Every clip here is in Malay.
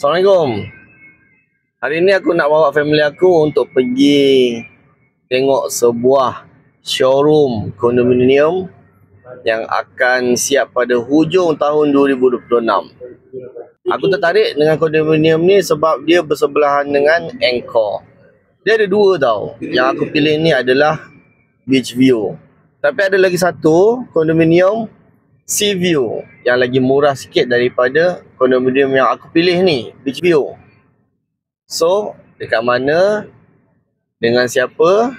Assalamualaikum. Hari ini aku nak bawa family aku untuk pergi tengok sebuah showroom kondominium yang akan siap pada hujung tahun 2026. Aku tertarik dengan kondominium ni sebab dia bersebelahan dengan Angkor. Dia ada dua tau. Yang aku pilih ni adalah Beach View. Tapi ada lagi satu kondominium Sea View yang lagi murah sikit daripada kondominium yang aku pilih ni, Beach View. So, dekat mana, dengan siapa,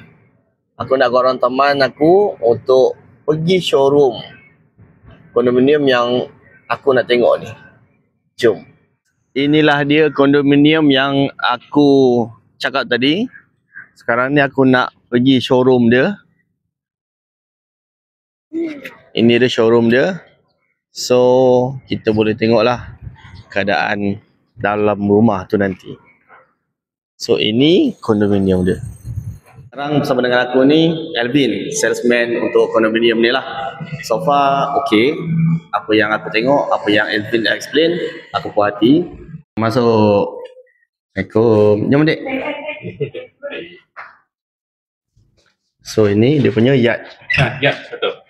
aku nak korang teman aku untuk pergi showroom kondominium yang aku nak tengok ni. Jom. Inilah dia kondominium yang aku cakap tadi. Sekarang ni aku nak pergi showroom dia. Ini dia showroom dia. So, kita boleh tengoklah keadaan dalam rumah tu nanti. So, ini kondominium dia. Sekarang bersama dengan aku ni, Alvin, salesman untuk kondominium ni lah. So far, okay. Apa yang aku tengok, apa yang Alvin explain, aku puas hati. Masuk. Assalamualaikum. Jom, dek. So, ini dia punya yard. Ya, betul.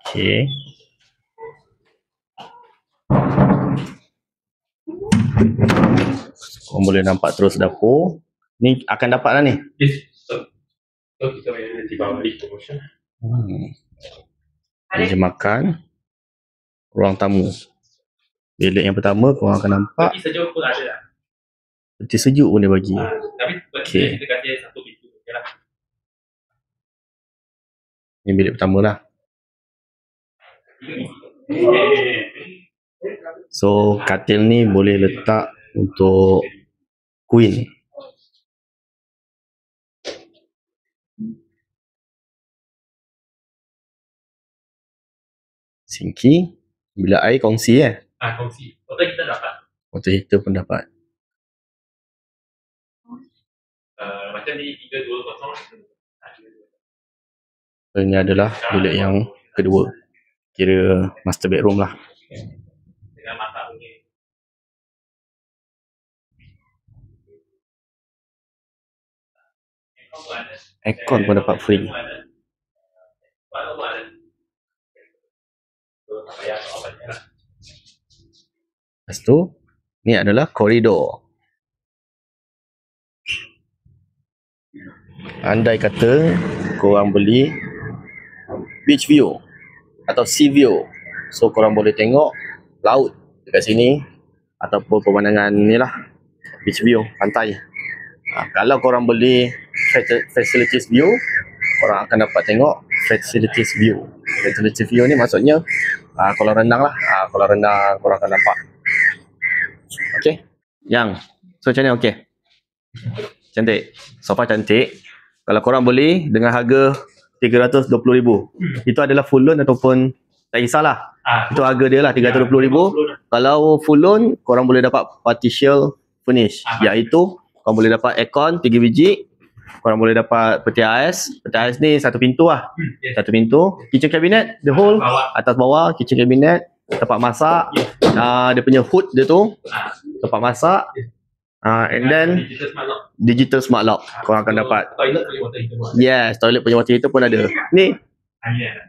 Okay. Korang boleh nampak terus dapur. Ni akan dapat lah ni. Yes, betul. So, kita boleh nanti bawa di promotion. Meja makan. Ruang tamu. Bilik yang pertama korang akan nampak. Peti sejuk pun ada lah. Peti sejuk pun dia bagi. Tapi Okay. kita kasih satu pintu je lah. Ni bilik pertama lah. So katil ni boleh letak untuk queen. Sinki. Bilik air kongsi Kongsi. Hotel kita dapat. Water heater pun dapat. Macam ni 320. So, ini adalah bilik yang kedua. Kira master bedroom lah. Dengan masak punya. Aircon pun dapat free. Lepas tu, ni adalah koridor. Andai kata korang beli beach view atau sea view, so korang boleh tengok laut dekat sini ataupun pemandangan ni lah, beach view, pantai. Kalau korang beli facilities view, korang akan dapat tengok facilities view. Facilities view ni maksudnya kolam renang lah. Kolam renang korang akan nampak. Okay. Yang so macam ni, okay. Cantik. Sofa cantik. Kalau korang beli dengan harga 320,000, itu adalah full loan ataupun tak kisahlah. Itu harga dia lah, 320,000. Kalau full loan, korang boleh dapat partial furnish, iaitu korang boleh dapat aircon 3 biji, korang boleh dapat peti ais. Peti ais ni satu pintu lah. Satu pintu. Kitchen cabinet, the whole. Atas bawah, kitchen cabinet. Tempat masak. Dia punya hood dia tu. Tempat masak. And then digital smart lock korang akan dapat. Toilet punya water heater. Yes, toilet punya water heater pun ada. Ni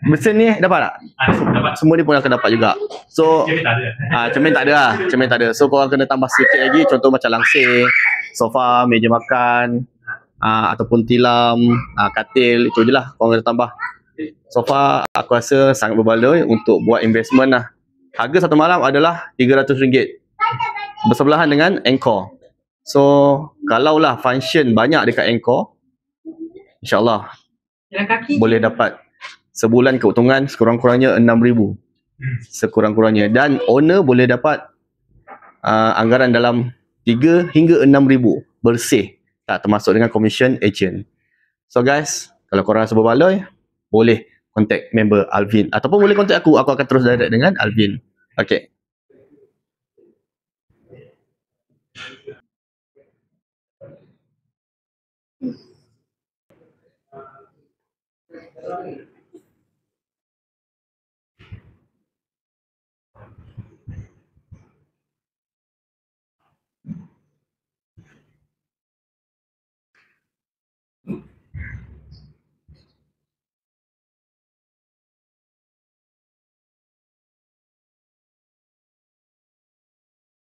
mesin ni dapat tak? Dapat. Semua ni pun akan dapat juga. So Cermin tak ada. cermin tak ada lah. Cermin tak ada. So korang kena tambah sikit lagi. Contoh macam langsir, sofa, meja makan, ataupun tilam, katil. Itu je lah korang kena tambah. Sofa aku rasa sangat berbaloi untuk buat investment lah. Harga satu malam adalah RM300. Bersebelahan dengan Angkor. So kalaulah function banyak dekat Angkor, InsyaAllah boleh dapat sebulan keuntungan sekurang-kurangnya 6,000. Sekurang-kurangnya. Dan owner boleh dapat anggaran dalam 3 hingga 6,000 bersih. Tak termasuk dengan commission agent. So guys, kalau korang rasa berbaloi, boleh contact member Alvin. Ataupun boleh contact aku. Aku akan terus direct dengan Alvin. Okay.